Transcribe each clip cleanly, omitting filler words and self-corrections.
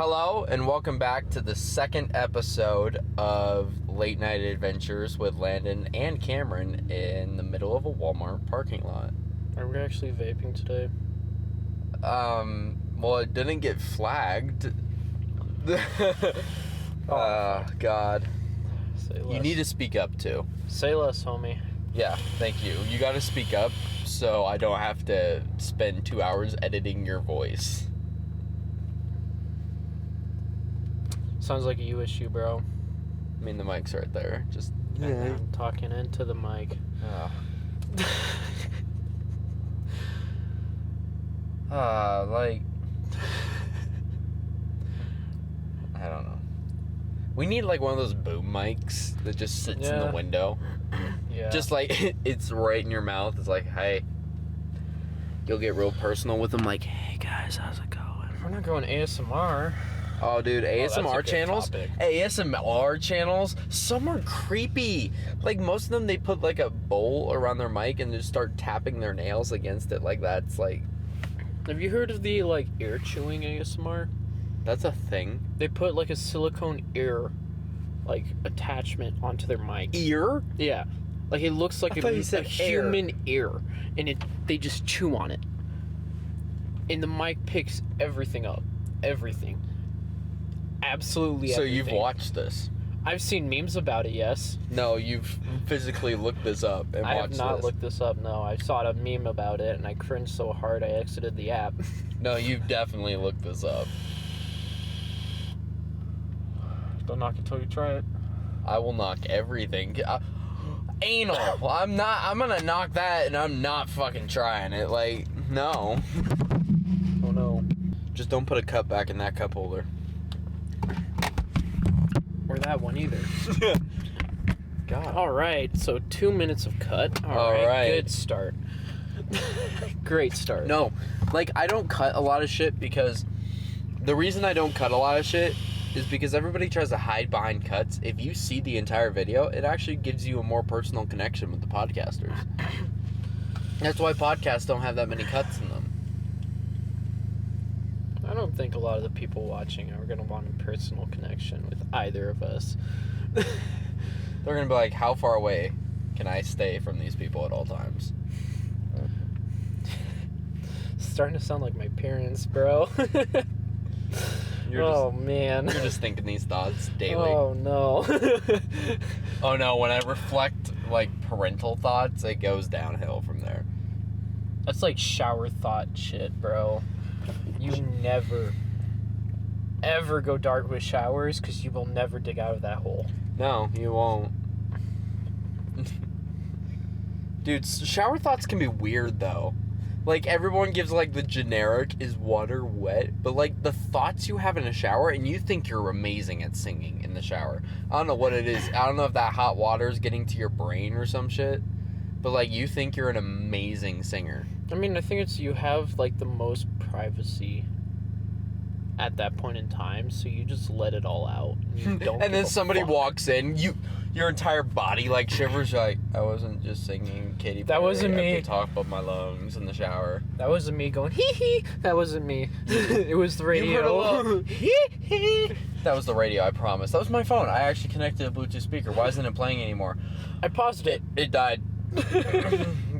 Hello and welcome back to the second episode of Late Night Adventures with Landon and Cameron in the middle of a Walmart parking lot. Are we actually vaping today? Well, it didn't get flagged. God. Say less. You need to speak up too. Say less, homie. Yeah, thank you. You gotta speak up so I don't have to spend 2 hours editing your voice. Sounds like a you issue, bro. I mean, the mic's right there. Just... Yeah. I'm talking into the mic. Like... I don't know. We need, like, one of those boom mics that just sits in the window. Yeah. Just, like, it's right in your mouth. It's like, hey. You'll get real personal with them, like, hey, guys, how's it going? We're not going ASMR. Oh, dude, ASMR channels? Topic. ASMR channels? Some are creepy. Like, most of them, they put, like, a bowl around their mic and just start tapping their nails against it. Like, that's, like... Have you heard of the, like, ear chewing ASMR? That's a thing. They put, like, a silicone ear, like, attachment onto their mic. Ear? Yeah. Like, it looks like a air. human ear. And they just chew on it. And the mic picks everything up. Everything. Absolutely everything. So you've watched this? I've seen memes about it, yes. No, you've physically looked this up and I watched have not this. looked this up, no. I saw a meme about it, and I cringed so hard I exited the app. No, you've definitely looked this up. Don't knock it till you try it. I will knock everything. Anal. I'm gonna knock that, and I'm not fucking trying it. Like, no. Oh, no. Just don't put a cup back in that cup holder. Or that one either. God. Alright, so 2 minutes of cut. All right. Good start. Great start. No, like, I don't cut a lot of shit because the reason I don't cut a lot of shit is because everybody tries to hide behind cuts. If you see the entire video, it actually gives you a more personal connection with the podcasters. That's why podcasts don't have that many cuts in them. I don't think a lot of the people watching are going to want a personal connection with either of us. They're gonna be like, how far away can I stay from these people at all times? It's starting to sound like my parents, bro. Man. You're just thinking these thoughts daily. Oh, no. Oh, no, when I reflect, like, parental thoughts, it goes downhill from there. That's like shower thought shit, bro. You never, ever go dark with showers because you will never dig out of that hole. No, you won't. Dude, shower thoughts can be weird, though. Like, everyone gives, like, the generic, is water wet? But, like, the thoughts you have in a shower, and you think you're amazing at singing in the shower. I don't know what it is. I don't know if that hot water is getting to your brain or some shit. But, like, you think you're an amazing singer. I mean, I think it's you have, like, the most privacy at that point in time, so you just let it all out. You don't And then give a somebody fuck. walks in, your entire body, like, shivers. You're like, I wasn't just singing Katy Perry. That wasn't me. At the top of my lungs in the shower. That wasn't me going, hee hee. That wasn't me. It was the radio. You heard a little hee hee. That was the radio, I promise. That was my phone. I actually connected a Bluetooth speaker. Why isn't it playing anymore? I paused it. It died.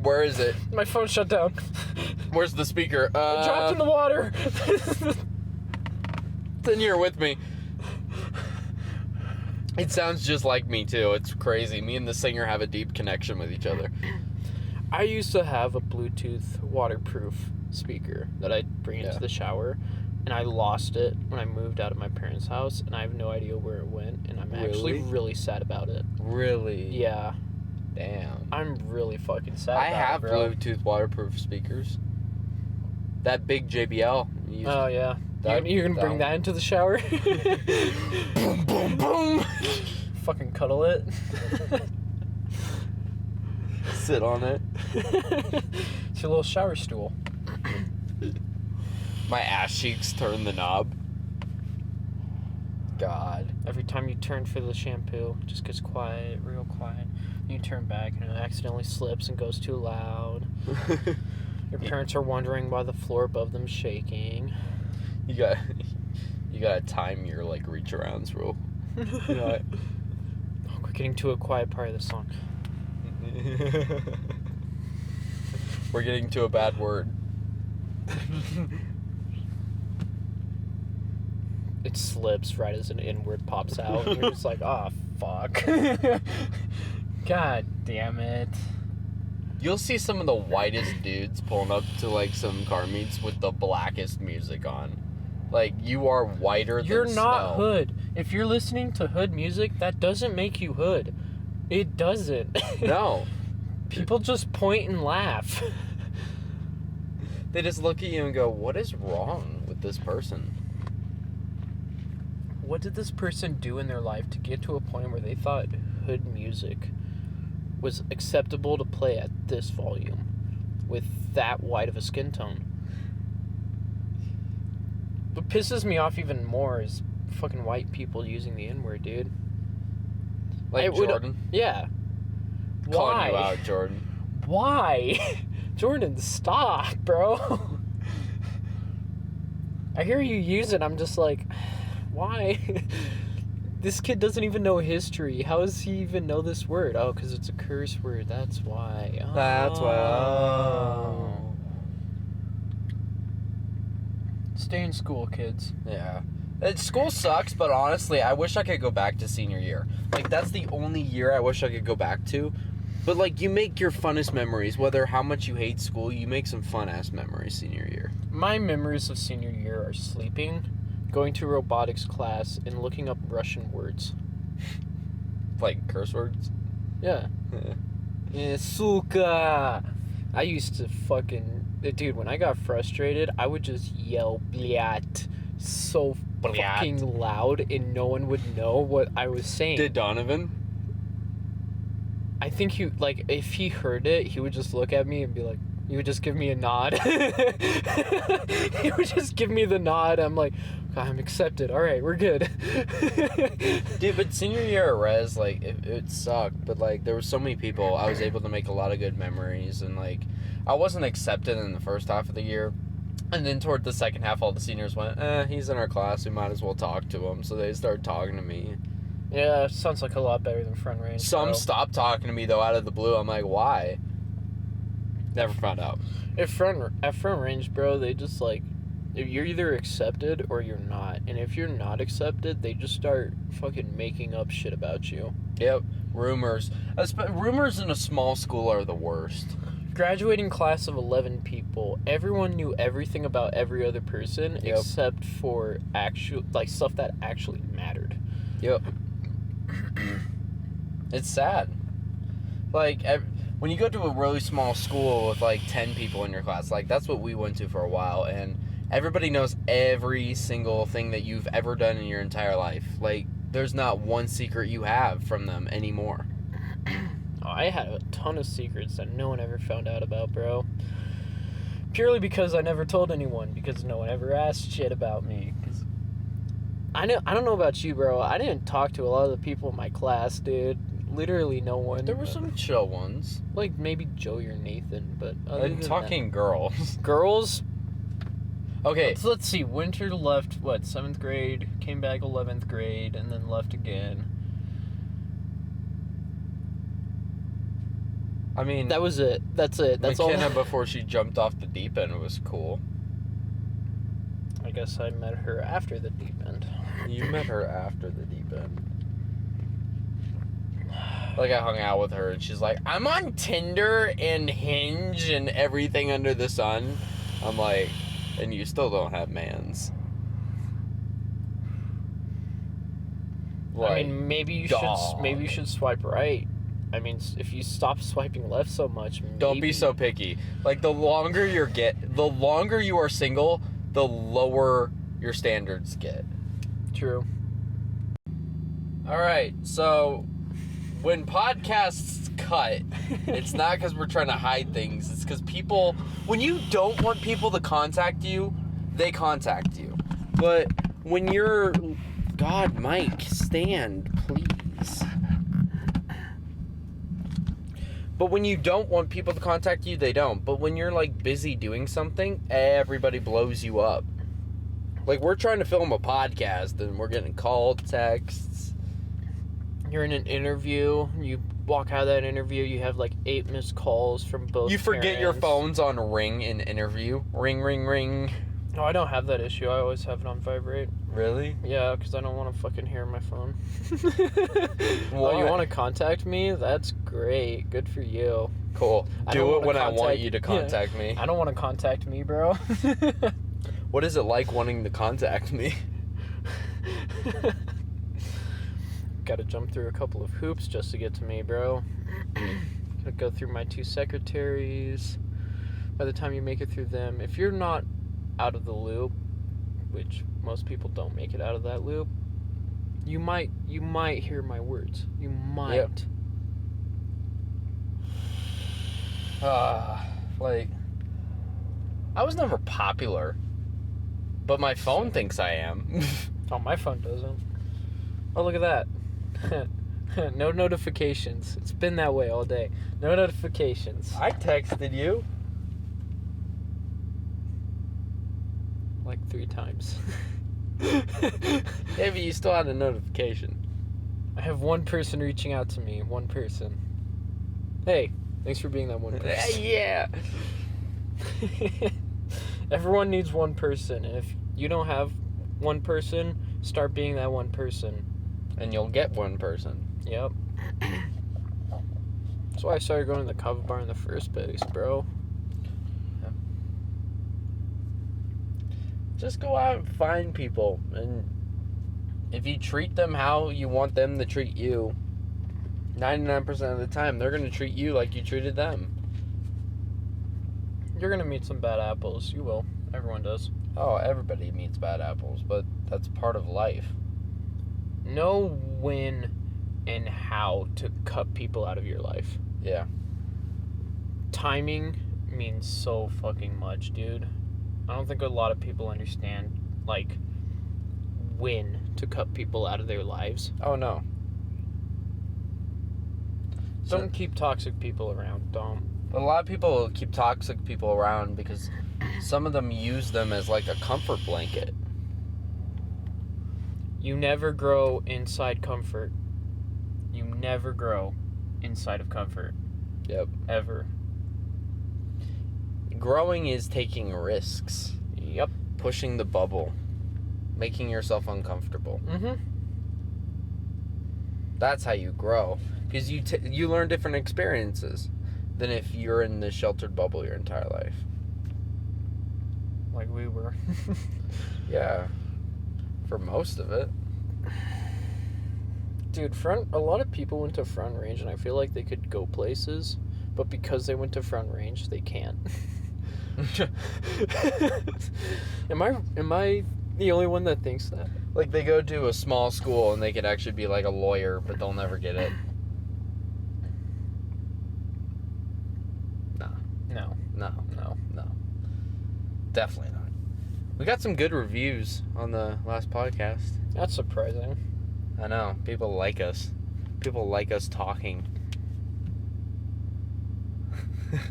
Where is it? My phone shut down. Where's the speaker? It dropped in the water. It's in here with me. It sounds just like me, too. It's crazy. Me and the singer have a deep connection with each other. I used to have a Bluetooth waterproof speaker that I'd bring into the shower, and I lost it when I moved out of my parents' house, and I have no idea where it went, and I'm actually really sad about it. Really? Yeah. Damn. I'm really fucking sad I about have it, bro. Bluetooth waterproof speakers. That big JBL. Oh, yeah. That- You're gonna bring that into the shower? Boom, boom, boom. Fucking cuddle it. Sit on it. It's your little shower stool. My ass cheeks turn the knob. God. Every time you turn for the shampoo, it just gets quiet, real quiet. You turn back and it accidentally slips and goes too loud. Your parents are wondering why the floor above them's shaking. You You gotta time your, like, reach arounds real. You know what? Oh, we're getting to a quiet part of the song. We're getting to a bad word. It slips right as an N-word pops out, and you're just like, oh, fuck. God damn it. You'll see some of the whitest dudes pulling up to, like, some car meets with the blackest music on. Like, you are whiter You're than not snow. hood. If you're listening to hood music, that doesn't make you hood. It doesn't. No. People just point and laugh. They just look at you and go, what is wrong with this person? What did this person do in their life to get to a point where they thought hood music was acceptable to play at this volume with that white of a skin tone? What pisses me off even more is fucking white people using the N-word, dude. Like Jordan? Yeah. Calling Why? you out, Jordan. Why? Jordan, stop, bro. I hear you use it, I'm just like, why? This kid doesn't even know history. How does he even know this word? Oh, because it's a curse word. That's why. Oh. That's why. Oh. Stay in school, kids. Yeah. School sucks, but honestly, I wish I could go back to senior year. Like, that's the only year I wish I could go back to. But, like, you make your funnest memories. Whether how much you hate school, you make some fun-ass memories senior year. My memories of senior year are sleeping, going to robotics class, and looking up Russian words. Like, curse words? Yeah. Suka! I used to fucking... Dude, when I got frustrated, I would just yell, "Blyat," so fucking loud, and no one would know what I was saying. Did Donovan? I think he, like, if he heard it, he would just look at me and be like, he would just give me a nod. He would just give me the nod. I'm like, I'm accepted. All right, we're good. Dude, but senior year at Res, like, it sucked. But, like, there were so many people. I was able to make a lot of good memories. And, like, I wasn't accepted in the first half of the year. And then toward the second half, all the seniors went, he's in our class. We might as well talk to him. So they started talking to me. Yeah, sounds like a lot better than Front Range. Some stopped talking to me, though, out of the blue. I'm like, why? Never found out. At Front Range, bro, they just, like, you're either accepted or you're not. And if you're not accepted, they just start fucking making up shit about you. Yep. Rumors. Rumors in a small school are the worst. Graduating class of 11 people, everyone knew everything about every other person except for actual, like, stuff that actually mattered. Yep. It's sad. Like, when you go to a really small school with, like, 10 people in your class, like, that's what we went to for a while, and everybody knows every single thing that you've ever done in your entire life. Like, there's not one secret you have from them anymore. Oh, I had a ton of secrets that no one ever found out about, bro. Purely because I never told anyone, because no one ever asked shit about me. Cause I don't know about you, bro. I didn't talk to a lot of the people in my class, dude. Literally no one. There were some chill ones. Like maybe Joey or Nathan, but other I'm than talking girls. that, girls. Okay. Let's see. Winter left 7th grade, came back 11th grade, and then left again. I mean, That was it. That's it. That's McKenna all. before she jumped off the deep end was cool. I guess I met her after the deep end. You met her after the deep end. Like, I hung out with her, and she's like, I'm on Tinder and Hinge and everything under the sun. I'm like, and you still don't have mans. Like, I mean, maybe you should swipe right. I mean, if you stop swiping left so much, maybe. Don't be so picky. Like, the longer you are single, the lower your standards get. True. All right, so when podcasts cut, it's not because we're trying to hide things. It's because people, when you don't want people to contact you, they contact you. But when you're, God, Mike, stand, please. But when you don't want people to contact you, they don't. But when you're, like, busy doing something, everybody blows you up. Like, we're trying to film a podcast, and we're getting called, texts. You're in an interview. You walk out of that interview. You have like 8 missed calls from both. You forget your parents. phone's on ring in interview. Ring, ring, ring. No, I don't have that issue. I always have it on vibrate. Really? Yeah, because I don't want to fucking hear my phone. What? Oh, you want to contact me? That's great. Good for you. Cool. I don't Do it wanna when I want contact- you to contact me. I don't want to contact me, bro. What is it like wanting to contact me? Gotta jump through a couple of hoops just to get to me, bro. Gotta go through my 2 secretaries. By the time you make it through them, if you're not out of the loop, which most people don't make it out of that loop, you might hear my words. You might. Yep. Like, I was never popular, but my phone thinks I am. Oh, my phone doesn't. Oh, look at that. No notifications. It's been that way all day. No notifications. I texted you. Like 3 times. Maybe you still had a notification. I have one person reaching out to me. One person. Hey, thanks for being that one person. Yeah. Everyone needs one person, and if you don't have one person, start being that one person. And you'll get one person. Yep. That's why I started going to the Kava bar in the first place, bro. Just go out and find people, and if you treat them how you want them to treat you, 99% of the time they're going to treat you like you treated them. You're gonna meet some bad apples. You will. Everyone does. Oh, everybody meets bad apples, but that's part of life. Know when and how to cut people out of your life. Yeah. Timing means so fucking much, dude. I don't think a lot of people understand, like, when to cut people out of their lives. Oh, no. Don't keep toxic people around, don't. A lot of people keep toxic people around because some of them use them as like a comfort blanket. You never grow inside comfort. You never grow inside of comfort. Yep. Ever. Growing is taking risks, Yep. pushing the bubble, making yourself uncomfortable. Mm-hmm. That's how you grow, because you learn different experiences than if you're in the sheltered bubble your entire life. Like we were. Yeah, for most of it. Dude, a lot of people went to Front Range, and I feel like they could go places, but because they went to Front Range, they can't. Am I the only one that thinks that? Like, they go to a small school and they could actually be like a lawyer, but they'll never get it. No. No. Definitely not. We got some good reviews on the last podcast. That's surprising. I know. People like us. People like us talking.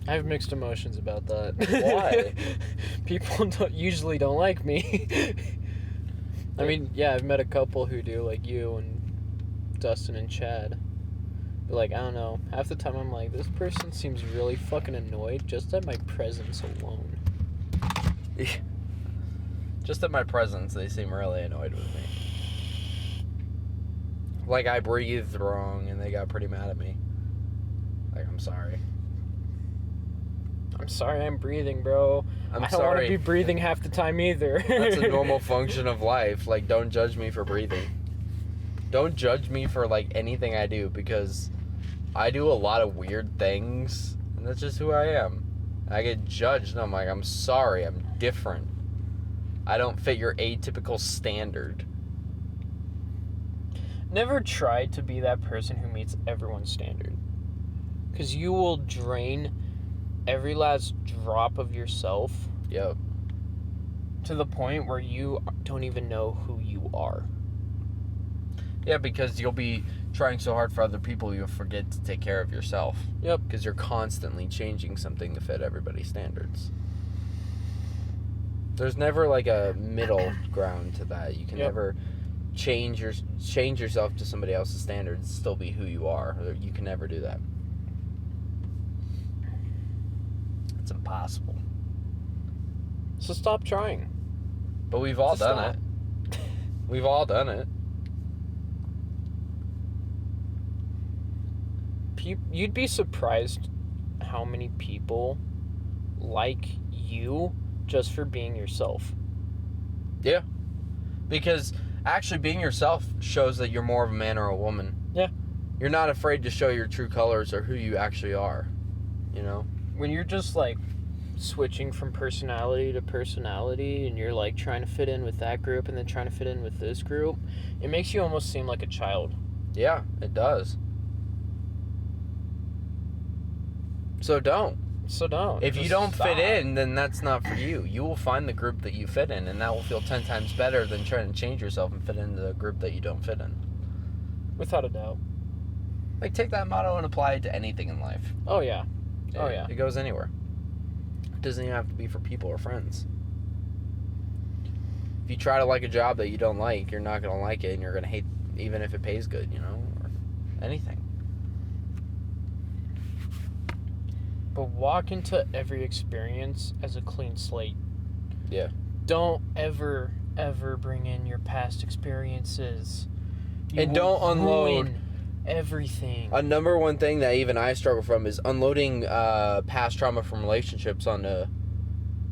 I have mixed emotions about that. Why? People usually don't like me. I mean, yeah, I've met a couple who do, like you and Dustin and Chad. But, like, I don't know. Half the time I'm like, this person seems really fucking annoyed just at my presence alone. Just at my presence, they seem really annoyed with me. Like, I breathed wrong and they got pretty mad at me. Like, I'm sorry. I'm sorry I'm breathing, bro. I'm I don't want to sorry. be breathing half the time either. That's a normal function of life. Like, don't judge me for breathing. Don't judge me for, like, anything I do, because I do a lot of weird things, and that's just who I am. I get judged, and I'm like, I'm sorry, I'm different. I don't fit your atypical standard. Never try to be that person who meets everyone's standard. Because you will drain every last drop of yourself Yep. to the point where you don't even know who you are. Yeah, because you'll be trying so hard for other people, you'll forget to take care of yourself. Yep. Because you're constantly changing something to fit everybody's standards. There's never like a middle ground to that. You can never change yourself to somebody else's standards, still be who you are. You can never do that. It's impossible. So stop trying. But we've all done it. We've all done it. You'd be surprised how many people like you just for being yourself. Yeah. Because actually being yourself shows that you're more of a man or a woman. Yeah. You're not afraid to show your true colors or who you actually are. You know? When you're just like switching from personality to personality and you're like trying to fit in with that group and then trying to fit in with this group, it makes you almost seem like a child. Yeah, it does. So don't. If you don't fit in, then that's not for you. You will find the group that you fit in, and that will feel 10 times better than trying to change yourself and fit into the group that you don't fit in. Without a doubt. Like, take that motto and apply it to anything in life. Oh, yeah. Oh, yeah. It goes anywhere. It doesn't even have to be for people or friends. If you try to like a job that you don't like, you're not going to like it, and you're going to hate even if it pays good, you know, or anything. But walk into every experience as a clean slate. Yeah. Don't ever bring in your past experiences. And don't unload everything. A number one thing that even I struggle from is unloading past trauma from relationships onto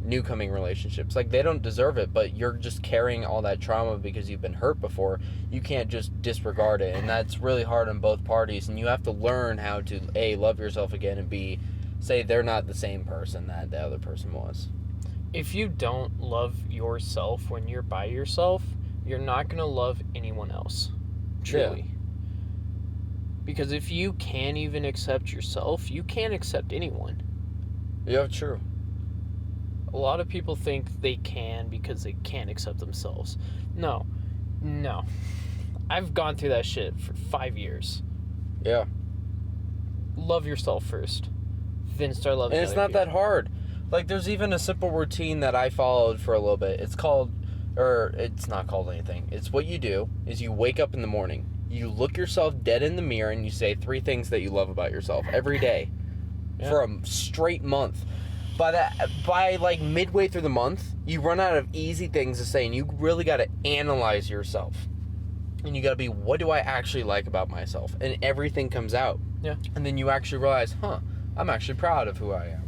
new coming relationships. Like, they don't deserve it, but you're just carrying all that trauma because you've been hurt before. You can't just disregard it, and that's really hard on both parties. And you have to learn how to A, love yourself again, and B, say they're not the same person that the other person was. If you don't love yourself when you're by yourself, you're not going to love anyone else. Truly. Yeah. Because if you can't even accept yourself, you can't accept anyone. Yeah, true. A lot of people think they can because they can't accept themselves. No. I've gone through that shit for 5 years. Yeah. Love yourself first. Then start loving And it's not that hard. Like, there's even a simple routine that I followed for a little bit. It's not called anything. It's what you do is you wake up in the morning. You look yourself dead in the mirror and you say 3 things that you love about yourself every day for a straight month. By like midway through the month, you run out of easy things to say, and you really got to analyze yourself. And you got to be, what do I actually like about myself? And everything comes out. Yeah. And then you actually realize, I'm actually proud of who I am.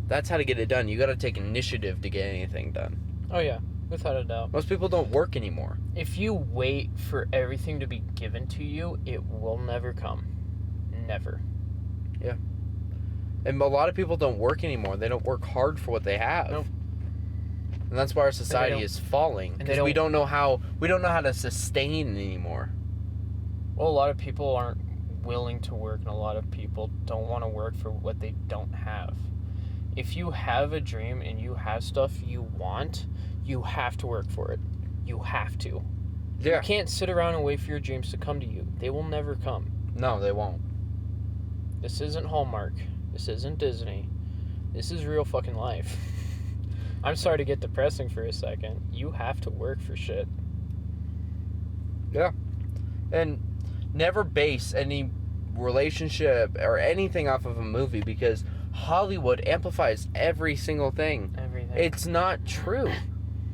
That's how to get it done. You got to take initiative to get anything done. Oh, yeah. Without a doubt. Most people don't work anymore. If you wait for everything to be given to you, it will never come. Never. Yeah. And a lot of people don't work anymore. They don't work hard for what they have. Nope. And that's why our society is falling. Because we don't know how to sustain anymore. Well, a lot of people aren't willing to work, and a lot of people don't want to work for what they don't have. If you have a dream and you have stuff you want, you have to work for it. You have to. Yeah. You can't sit around and wait for your dreams to come to you. They will never come. No, they won't. This isn't Hallmark. This isn't Disney. This is real fucking life. I'm sorry to get depressing for a second. You have to work for shit. Yeah. And never base any relationship or anything off of a movie, because Hollywood amplifies every single thing. Everything. It's not true.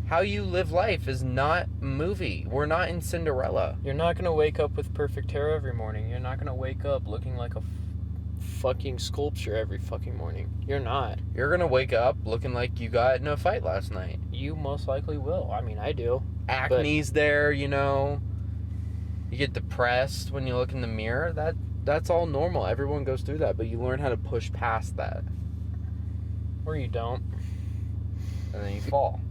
How you live life is not a movie. We're not in Cinderella. You're not going to wake up with perfect hair every morning. You're not going to wake up looking like a fucking sculpture every fucking morning. You're not. You're going to wake up looking like you got in a fight last night. You most likely will. I mean, I do. Acne's there, you know. You get depressed when you look in the mirror. That's all normal. Everyone goes through that, but you learn how to push past that. Or you don't. And then you fall.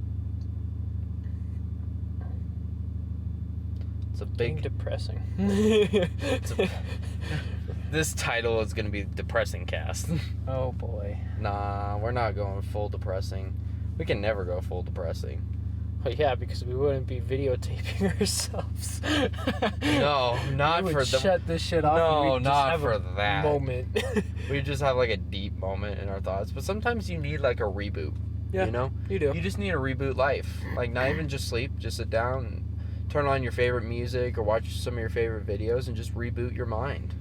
It's a big... depressing. This title is going to be Depressing Cast. Oh, boy. Nah, we're not going full depressing. We can never go full depressing. Well, yeah, because we wouldn't be videotaping ourselves. No, not we for would the... shut this shit off. No, and not have for a that. moment. We just have like a deep moment in our thoughts. But sometimes you need like a reboot. Yeah, you know? you do. You just need to reboot life. Like, not even just sleep, just sit down and turn on your favorite music or watch some of your favorite videos and just reboot your mind.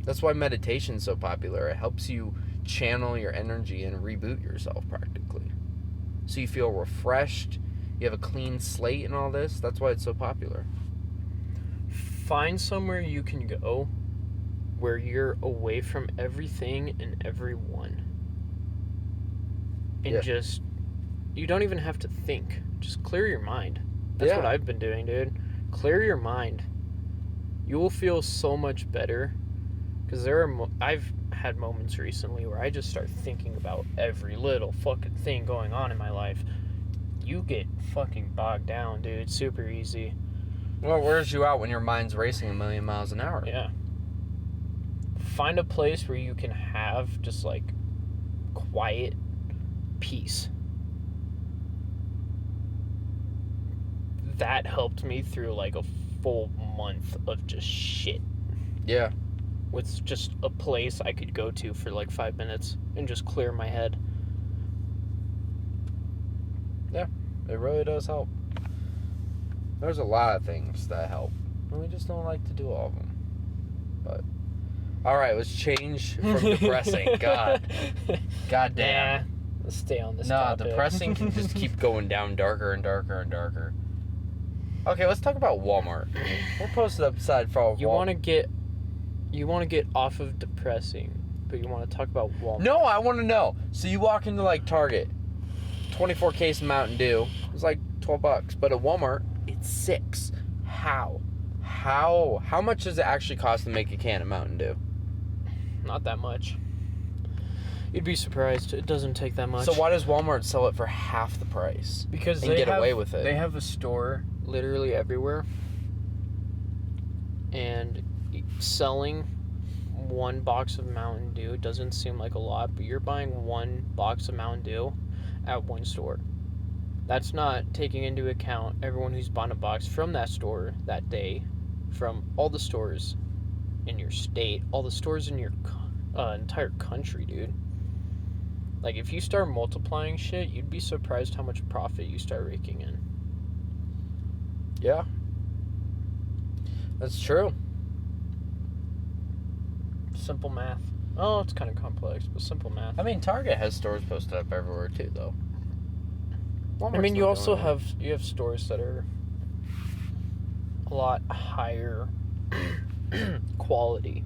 That's why meditation's so popular. It helps you channel your energy and reboot yourself practically. So you feel refreshed, you have a clean slate and all this. That's why it's so popular. Find somewhere you can go where you're away from everything and everyone. And just, you don't even have to think. Just clear your mind. That's what I've been doing, dude. Clear your mind. You will feel so much better. Because I've had moments recently where I just start thinking about every little fucking thing going on in my life. You get fucking bogged down, dude. It's super easy. Well, it wears you out when your mind's racing 1,000,000 miles an hour. Yeah. Find a place where you can have just like quiet peace. That helped me through like a full month of just shit. Yeah. With just a place I could go to for like 5 minutes and just clear my head. Yeah, it really does help. There's a lot of things that help, and we just don't like to do all of them. But, alright, let's change from depressing. God damn. Yeah, let's stay on this topic. Depressing can just keep going down darker and darker and darker. Okay, let's talk about Walmart. We're posted up beside for Walmart. You want to get off of depressing, but you want to talk about Walmart. No, I want to know. So you walk into like Target, 24 case of Mountain Dew. It's like $12, but at Walmart it's $6. How much does it actually cost to make a can of Mountain Dew? Not that much. You'd be surprised. It doesn't take that much. So why does Walmart sell it for half the price? Because and get away with it. They have a store literally everywhere, and selling one box of Mountain Dew doesn't seem like a lot, but you're buying one box of Mountain Dew at one store. That's not taking into account everyone who's bought a box from that store that day, from all the stores in your state, all the stores in your entire country, dude. Like, if you start multiplying shit, you'd be surprised how much profit you start raking in. Yeah. That's true. Simple math. Oh, it's kind of complex, but simple math. I mean, Target has stores posted up everywhere too, though. I mean, you also have stores that are a lot higher quality.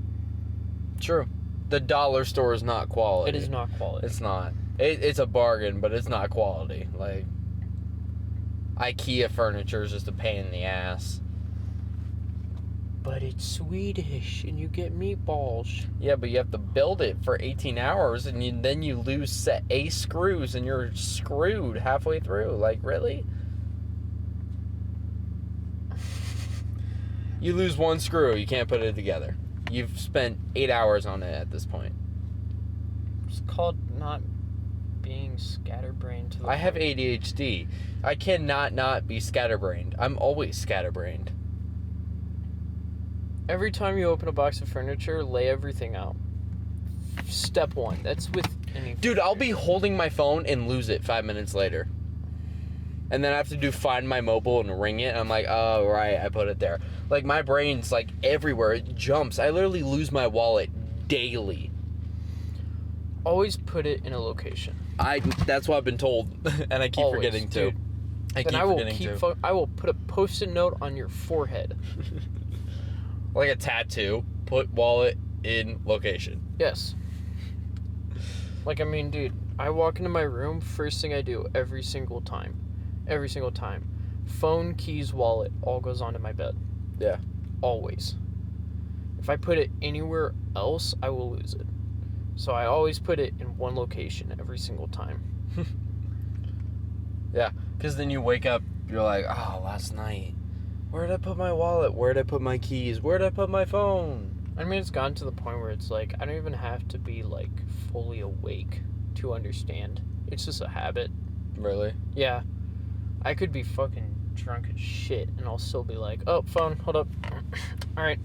True. The dollar store is not quality. It is not quality. It's not. It's a bargain, but it's not quality. Like, IKEA furniture is just a pain in the ass. But it's Swedish, and you get meatballs. Yeah, but you have to build it for 18 hours, and then you lose set A screws, and you're screwed halfway through. Like, really? You lose one screw, you can't put it together. You've spent 8 hours on it at this point. It's called not being scatterbrained to the I have point. ADHD. I cannot not be scatterbrained. I'm always scatterbrained. Every time you open a box of furniture, lay everything out. Step one. That's with any... Dude, I'll be holding my phone and lose it 5 minutes later. And then I have to do find my mobile and ring it. And I'm like, oh, right, I put it there. Like, my brain's, like, everywhere. It jumps. I literally lose my wallet daily. Always put it in a location. That's what I've been told. And I keep Always, forgetting to. dude. I will put a post-it note on your forehead. Like a tattoo. Put wallet in location. Yes. Like, I mean, dude, I walk into my room, first thing I do every single time. Every single time. Phone, keys, wallet, all goes onto my bed. Yeah. Always. If I put it anywhere else, I will lose it. So I always put it in one location every single time. Yeah, because then you wake up, you're like, oh, last night, where did I put my wallet? Where did I put my keys? Where did I put my phone? I mean, it's gotten to the point where it's like, I don't even have to be, like, fully awake to understand. It's just a habit. Really? Yeah. I could be fucking drunk as shit, and I'll still be like, oh, phone, hold up. Alright.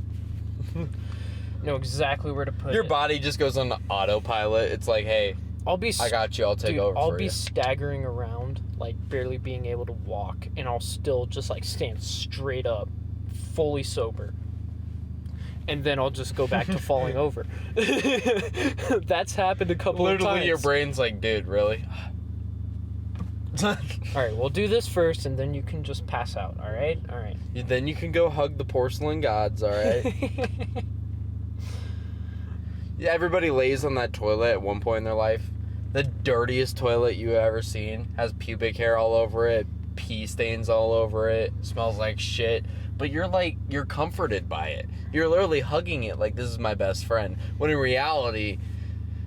Know exactly where to put Your it. body just goes on autopilot. It's like, hey, I got you. I'll take dude, over I'll for be you. staggering around, like barely being able to walk, and I'll still just like stand straight up, fully sober. And then I'll just go back to falling over. That's happened a couple of times. Literally, your brain's like, dude, really? All right, we'll do this first, and then you can just pass out. All right. Then you can go hug the porcelain gods. All right. Yeah, everybody lays on that toilet at one point in their life. The dirtiest toilet you ever seen. Has pubic hair all over it, pee stains all over it, smells like shit. But you're comforted by it. You're literally hugging it like this is my best friend. When in reality,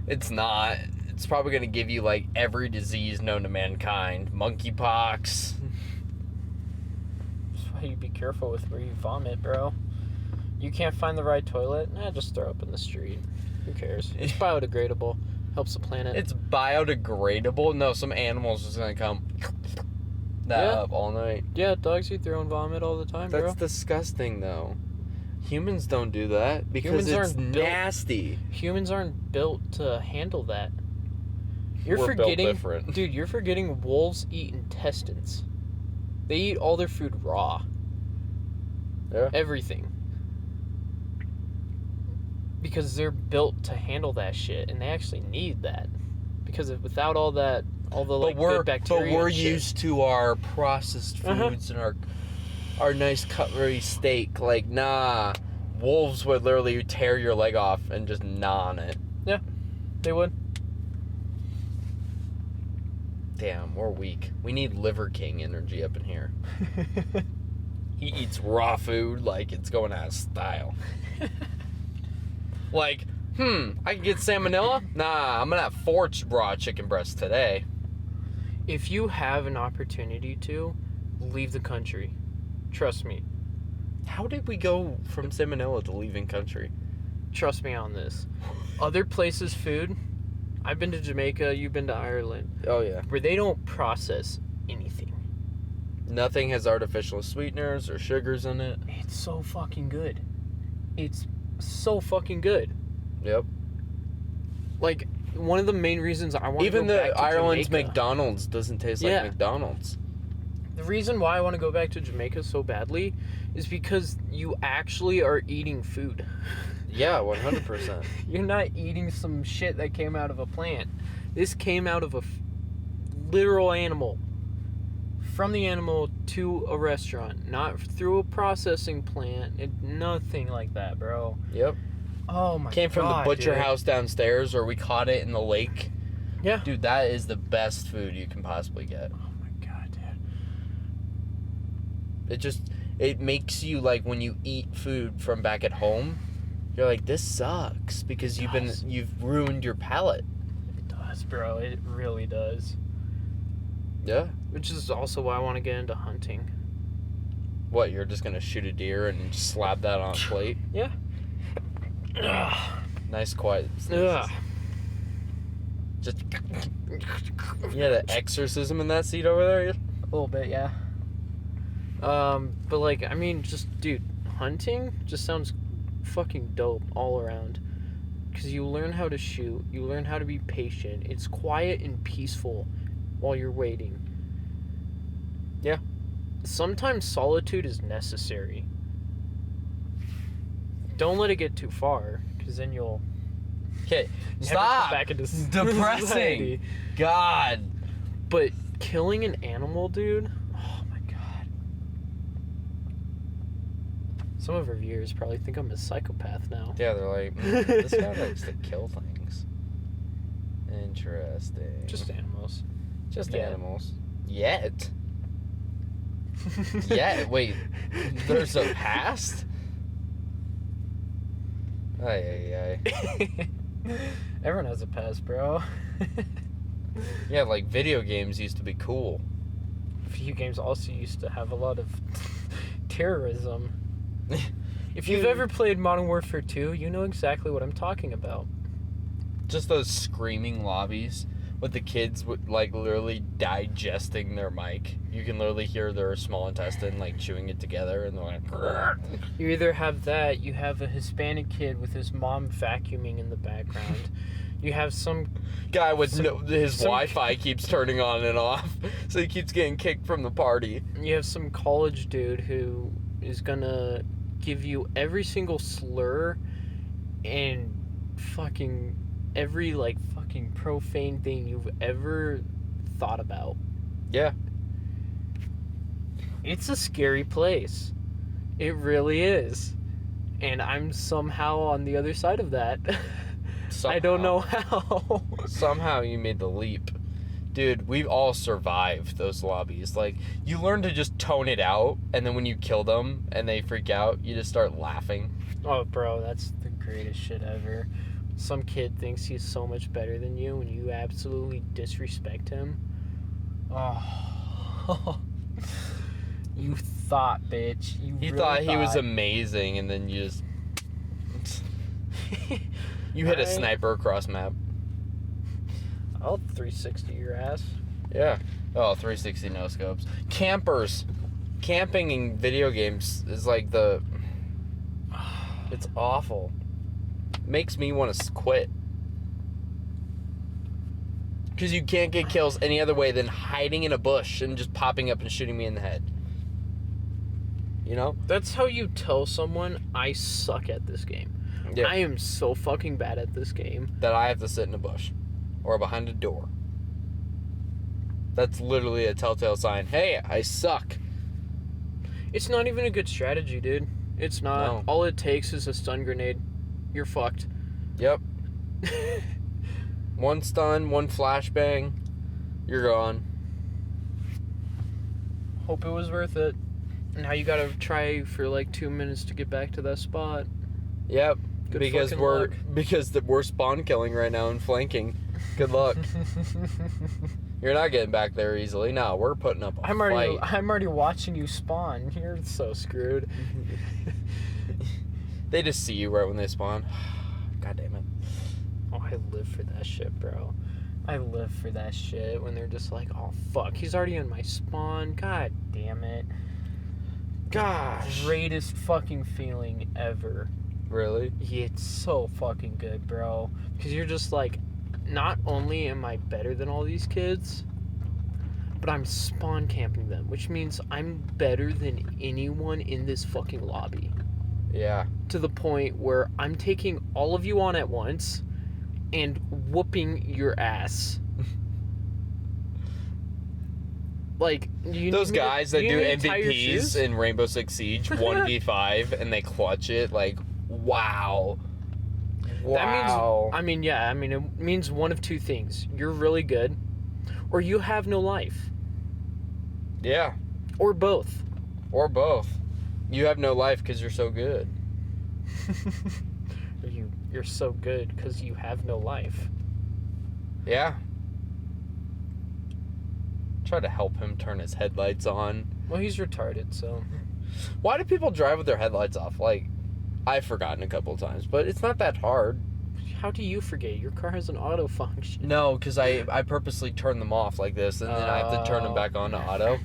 it's not. It's probably going to give you like every disease known to mankind. Monkeypox. That's why you be careful with where you vomit, bro. You can't find the right toilet? Just throw up in the street. Who cares? It's biodegradable. Helps the planet. It's biodegradable? No, some animal's just going to come up all night. Yeah, dogs eat their own vomit all the time, That's bro. disgusting, though. Humans don't do that because it's nasty. Humans aren't built to handle that. You're We're built forgetting, different. dude. You're forgetting wolves eat intestines. They eat all their food raw. Yeah. Everything. Because they're built to handle that shit, and they actually need that. Because without all that, all the like good bacteria. But we're and shit, used to our processed foods and our nice cutlery steak. Like, nah, wolves would literally tear your leg off and just gnaw on it. Yeah, they would. Damn, we're weak. We need Liver King energy up in here. He eats raw food like it's going out of style. Like, I can get salmonella? Nah, I'm gonna have 4 raw chicken breasts today. If you have an opportunity to, leave the country. Trust me. How did we go from salmonella to leaving country? Trust me on this. Other places' food, I've been to Jamaica, you've been to Ireland, Oh, yeah. where they don't process anything. Nothing has artificial sweeteners or sugars in it. It's so fucking good. It's so fucking good. Yep. Like, one of the main reasons I want to Even go back to Ireland's Jamaica, McDonald's doesn't taste like McDonald's. the reason why I want to go back to Jamaica so badly is because you actually are eating food. Yeah, 100%. You're not eating some shit that came out of a plant. This came out of a literal animal. From the animal to a restaurant. Not through a processing plant. Nothing like that, bro. Yep. Oh my god. Came from the butcher dude. house downstairs, or we caught it in the lake. Yeah. Dude, that is the best food you can possibly get. Oh my god, dude. It makes you, like, when you eat food from back at home, you're like, this sucks because you've ruined your palate. It does, bro. It really does. Yeah. Which is also why I want to get into hunting. What, you're just gonna shoot a deer and just slap that on a plate? Yeah. Ugh. Nice quiet sneezes. Ugh. Just yeah, the exorcism in that seat over there. A little bit, yeah. But like, I mean, just dude, hunting just sounds fucking dope all around. Because you learn how to shoot, you learn how to be patient. It's quiet and peaceful while you're waiting. Yeah. Sometimes solitude is necessary. Don't let it get too far, because then you'll Okay, never stop. come back into Depressing. society. God. But killing an animal, dude. Oh my god. Some of our viewers probably think I'm a psychopath now. Yeah, they're like, this guy likes to kill things. Interesting. Just animals. Just Yet. animals. Yet. Yeah. Wait. There's a past. Ay. Everyone has a past, bro. Yeah, like video games used to be cool. Video games also used to have a lot of terrorism. If you've ever played Modern Warfare 2, you know exactly what I'm talking about. Just those screaming lobbies with the kids like literally digesting their mic. You can literally hear their small intestine like chewing it together, and they're like, "Grr." You either have that, you have a Hispanic kid with his mom vacuuming in the background. You have some Guy with his some- Wi-Fi keeps turning on and off, so he keeps getting kicked from the party. college dude who is gonna give you every single slur and fucking every like fucking profane thing you've ever thought about. Yeah. It's a scary place. It really is. And I'm somehow on the other side of that. I don't know how. Somehow you made the leap. Dude, we've all survived those lobbies. Like, you learn to just tone it out, and then when you kill them and they freak out, you just start laughing. Oh, bro, that's the greatest shit ever. Some kid thinks he's so much better than you, and you absolutely disrespect him. Oh. You thought, bitch. He really thought he was amazing, and then you just... You hit a Right. sniper across map. I'll 360 your ass. Yeah. Oh, 360 no scopes. Campers. Camping in video games is like the... It's awful. Makes me want to quit. Because you can't get kills any other way than hiding in a bush and just popping up and shooting me in the head. You know? That's how you tell someone, I suck at this game. Yeah. I am so fucking bad at this game. That I have to sit in a bush. Or behind a door. That's literally a telltale sign. Hey, I suck. It's not even a good strategy, dude. It's not. No. All it takes is a stun grenade. You're fucked. Yep. One stun, one flashbang. You're gone. Hope it was worth it. Now you gotta try for like 2 minutes to get back to that spot. Yep. Good because fucking we're luck. we're spawn killing right now and flanking. Good luck. You're not getting back there easily. No, we're putting up a I'm fight. already watching you spawn. You're so screwed. They just see you right when they spawn. God damn it. Oh, I live for that shit, bro. I live for that shit when they're just like, oh fuck, he's already in my spawn. God damn it. Gosh. Greatest fucking feeling ever. Really? Yeah, it's so fucking good, bro. Because you're just like, not only am I better than all these kids, but I'm spawn camping them, which means I'm better than anyone in this fucking lobby. Yeah. To the point where I'm taking all of you on at once and whooping your ass. Like, you Those need me to- guys that you do need me to tie your MVPs shoes? in Rainbow Six Siege 1v5 and they clutch it, like, wow. Wow. That means, it means one of two things. You're really good, or you have no life. Yeah. Or both. Or both. You have no life because you're so good. You're so good because you have no life. Yeah. Try to help him turn his headlights on. Well, he's retarded, so... Why do people drive with their headlights off? Like, I've forgotten a couple of times, but it's not that hard. How do you forget? Your car has an auto function. No, because I purposely turn them off like this, and then I have to turn them back on to auto.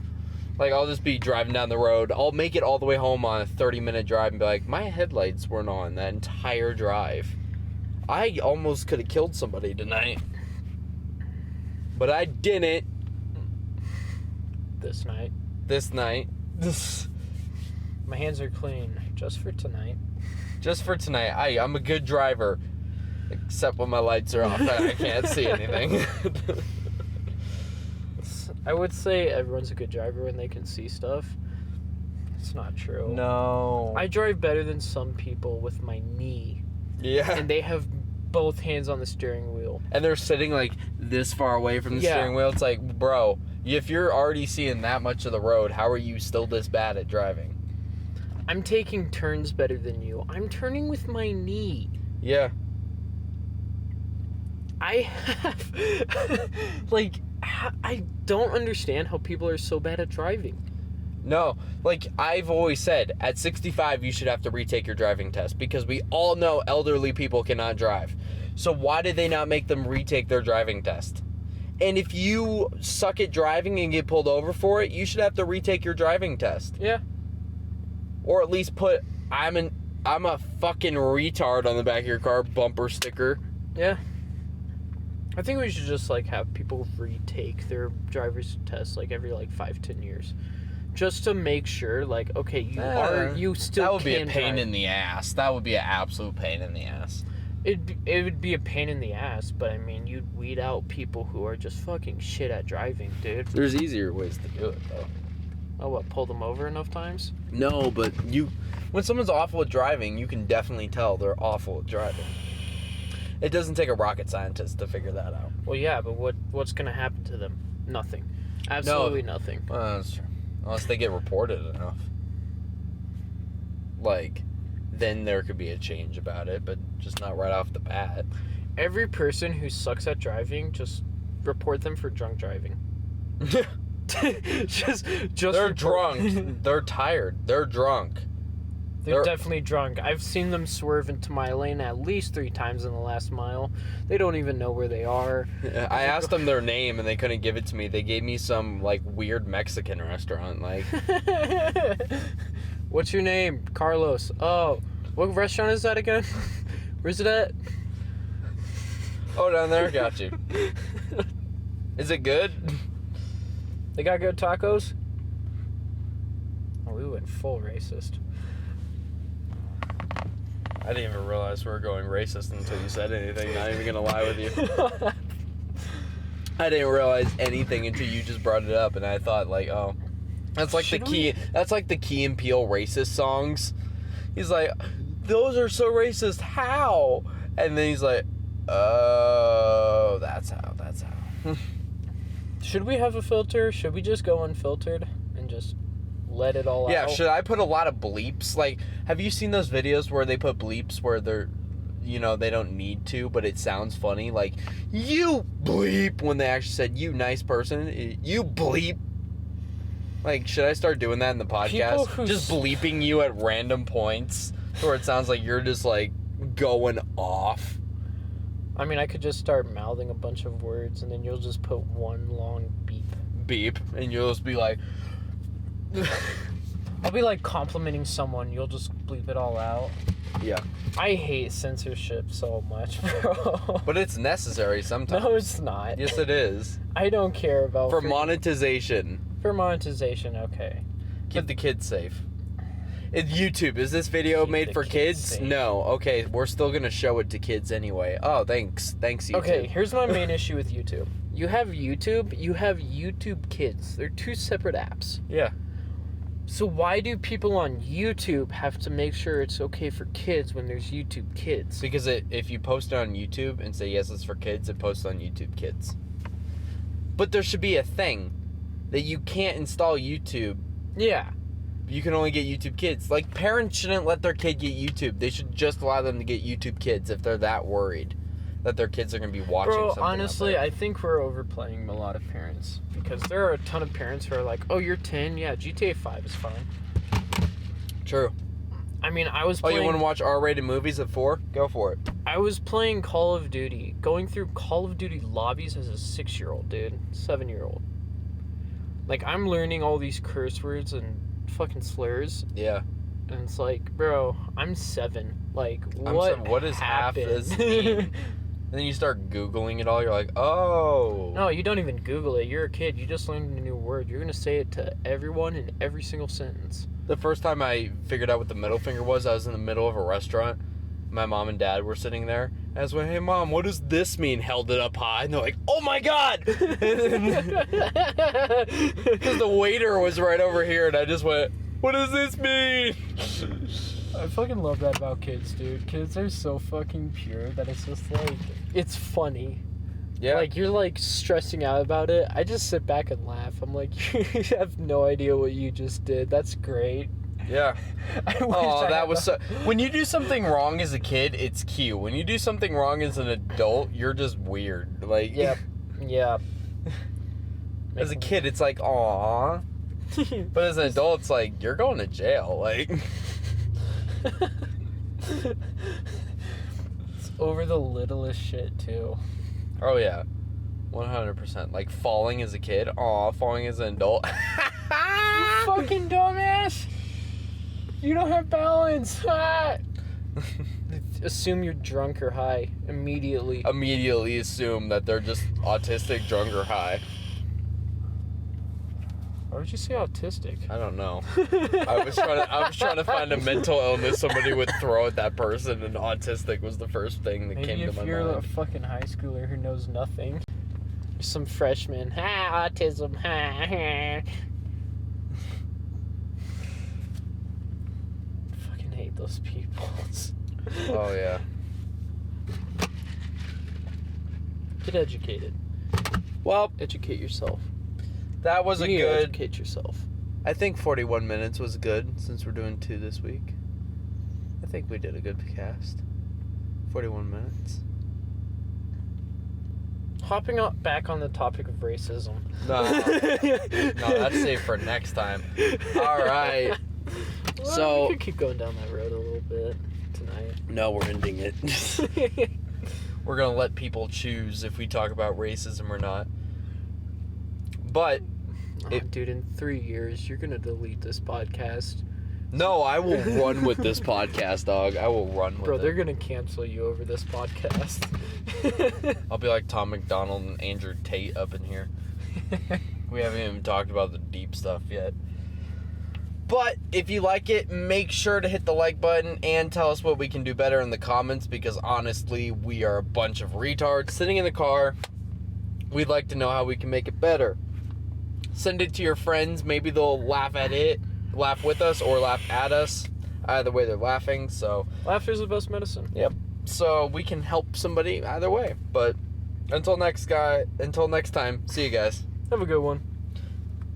Like, I'll just be driving down the road. I'll make it all the way home on a 30-minute drive and be like, my headlights weren't on that entire drive. I almost could have killed somebody tonight. But I didn't This night. this night. My hands are clean, just for tonight. Just for tonight. I'm a good driver. Except when my lights are off and I can't see anything. I would say everyone's a good driver when they can see stuff. It's not true. No. I drive better than some people with my knee. Yeah. And they have both hands on the steering wheel. And they're sitting like this far away from the Yeah. steering wheel. It's like, bro, if you're already seeing that much of the road, how are you still this bad at driving? I'm taking turns better than you. I'm turning with my knee. Yeah. I have... like, I don't understand how people are so bad at driving. No, like I've always said, at 65 you should have to retake your driving test because we all know elderly people cannot drive. So why did they not make them retake their driving test? And if you suck at driving and get pulled over for it, you should have to retake your driving test. Yeah. Or at least put I'm a fucking retard on the back of your car bumper sticker. Yeah. I think we should just like have people retake their driver's test like every like 5-10 years, just to make sure like okay you still that would be a can pain drive. in the ass. That would be an absolute pain in the ass. It would be a pain in the ass, but I mean you'd weed out people who are just fucking shit at driving, dude. There's easier ways to do it though. Oh, what, pull them over enough times? No, but when someone's awful at driving, you can definitely tell they're awful at driving. It doesn't take a rocket scientist to figure that out. Well, yeah, but what's gonna happen to them? Nothing. Absolutely nothing. Well, that's true. Unless they get reported enough. Like, then there could be a change about it, but just not right off the bat. Every person who sucks at driving, just report them for drunk driving. just They're drunk. They're tired. They're drunk. They're definitely drunk. I've seen them swerve into my lane at least 3 times in the last mile. They don't even know where they are. I asked them their name and they couldn't give it to me. They gave me some like weird Mexican restaurant. Like, what's your name? Carlos. Oh, what restaurant is that again? Where's it at? oh, down there, got you. Is it good? They got good tacos? Oh, we went full racist. I didn't even realize we were going racist until you said anything. Not even gonna lie with you. I didn't realize anything until you just brought it up, and I thought like, oh, that's like that's like the Key and Peele racist songs. He's like, those are so racist. How? And then he's like, oh, that's how. Should we have a filter? Should we just go unfiltered and just let it all out? Yeah, should I put a lot of bleeps? Like, have you seen those videos where they put bleeps where they're, they don't need to, but it sounds funny? Like, you bleep, when they actually said, you nice person, you bleep. Like, should I start doing that in the podcast? Just bleeping you at random points where it sounds like you're just, like, going off. I mean, I could just start mouthing a bunch of words, and then you'll just put one long beep. Beep, and you'll just be like... I'll be like complimenting someone, you'll just bleep it all out. Yeah. I hate censorship so much, bro. But it's necessary sometimes. No, it's not. Yes, it is. I don't care about... For monetization. For monetization, okay. Keep the kids safe. It's YouTube. Is this video made for kids? Safe. No. Okay, we're still gonna show it to kids anyway. Oh, thanks, YouTube. Okay, here's my main issue with YouTube. You have YouTube, you have YouTube Kids. They're 2 separate apps. Yeah. So why do people on YouTube have to make sure it's okay for kids when there's YouTube Kids? Because if you post it on YouTube and say yes, it's for kids, it posts on YouTube Kids. But there should be a thing that you can't install YouTube. Yeah. You can only get YouTube Kids. Like, parents shouldn't let their kid get YouTube. They should just allow them to get YouTube Kids if they're that worried that their kids are going to be watching something. Bro, honestly, I think we're overplaying a lot of parents. Because there are a ton of parents who are like, oh, you're 10? Yeah, GTA 5 is fine. True. I mean, I was playing... Oh, you want to watch R-rated movies at 4? Go for it. I was playing Call of Duty, going through Call of Duty lobbies as a 6-year-old, dude. 7-year-old. Like, I'm learning all these curse words and fucking slurs. Yeah. And it's like, bro, I'm 7. Like, what is half happened? this mean? And then you start Googling it all. You're like, oh. No, you don't even Google it. You're a kid. You just learned a new word. You're going to say it to everyone in every single sentence. The first time I figured out what the middle finger was, I was in the middle of a restaurant. My mom and dad were sitting there. I was like, hey, Mom, what does this mean? Held it up high. And they're like, oh, my God. Because the waiter was right over here. And I just went, what does this mean? I fucking love that about kids, dude. Kids are so fucking pure that it's just like, it's funny. Yeah. Like, you're like stressing out about it. I just sit back and laugh. I'm like, you have no idea what you just did. That's great. Yeah. Oh, that was so... When you do something wrong as a kid, it's cute. When you do something wrong as an adult, you're just weird. Like... Yep. Yeah. As a kid, it's like, aw. But as an adult, it's like, you're going to jail. Like... It's over the littlest shit, too. Oh, yeah. 100%. Like, falling as a kid. Aw, falling as an adult. You fucking dumbass! You don't have balance! assume you're drunk or high immediately. Immediately assume that they're just autistic, drunk, or high. Why would you say autistic? I don't know. I was trying to find a mental illness somebody would throw at that person, and autistic was the first thing that Maybe came to my if you're a mind. fucking high schooler who knows nothing. Some freshman, autism, Fucking hate those people. Oh yeah. Get educated. Well, Educate yourself. that was You a need to good. educate yourself. I think 41 minutes was good since we're doing 2 this week. I think we did a good cast. 41 minutes. Hopping back on the topic of racism. No, that's safe for next time. All right. Well, So- we could keep going down that road a little bit tonight. No, we're ending it. We're gonna let people choose if we talk about racism or not. But Dude, in 3 years, you're gonna delete this podcast. no, I will run with this podcast, dog. I will run with Bro, it. they're gonna cancel you over this podcast. I'll be like Tom McDonald and Andrew Tate up in here. We haven't even talked about the deep stuff yet. But if you like it, make sure to hit the like button and tell us what we can do better in the comments, because honestly, we are a bunch of retards sitting in the car. We'd like to know how we can make it better. Send it to your friends. Maybe they'll laugh at it, laugh with us, or laugh at us. Either way, they're laughing. So Laughter's the best medicine. so we can help somebody either way. But until next time, see you guys. Have a good one.